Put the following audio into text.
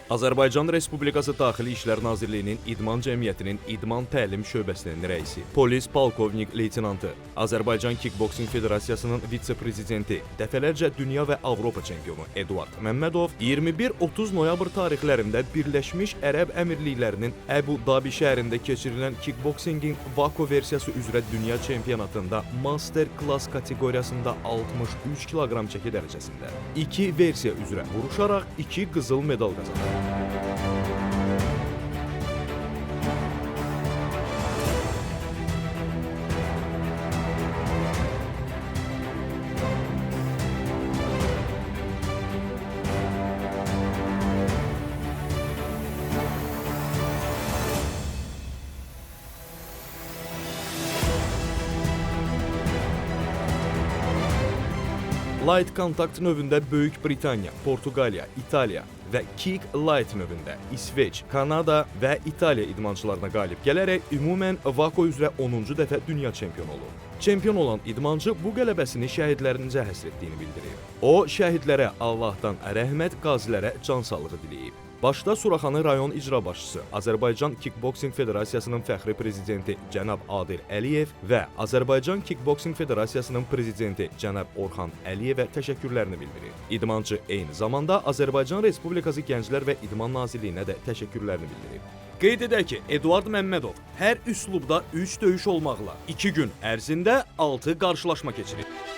Azərbaycan Respublikası Daxili İşlər Nazirliyinin İdman Cəmiyyətinin İdman Təlim Şöbəsinin rəisi, polis polkovnik leytenantı, Azərbaycan Kickboksing Federasiyasının vitse-prezidenti, dəfələrcə dünya və Avropa çempionu Eduard Məmmədov 21-30 noyabr tarixlərində Birləşmiş Ərəb Əmirliklərinin Əbu Dabi şəhərində keçirilən kickboksingin Vako versiyası üzrə dünya çempionatında Master Class kateqoriyasında 63 kiloqram çəki dərəcəsində 2 versiya üzrə vuruşaraq 2 qızıl medal qazandı. Light Contact növündə Böyük Britaniya, Portuqaliya, İtaliya və Kick Light növündə İsveç, Kanada və İtaliya idmançılarına qalib gələrək ümumən Vako üzrə 10-cu dəfə dünya çempionu olur. Çempion olan idmançı bu qələbəsini şəhidlərinizə həsr etdiyini bildirib. O, şəhidlərə Allahdan rəhmət, qazilərə can sağlığı diləyib. Başda Suraxanı rayon icra başçısı, Azərbaycan Kickboksing Federasiyasının fəxri prezidenti cənab Adil Əliyev və Azərbaycan Kickboksing Federasiyasının prezidenti cənab Orxan Əliyevə təşəkkürlərini bildirir. İdmançı eyni zamanda Azərbaycan Respublikası Gənclər və İdman Nazirliyinə də təşəkkürlərini bildirib. Qeyd edək ki, Eduard Məmmədov hər üslubda 3 döyüş olmaqla 2 gün ərzində 6 qarşılaşma keçirib.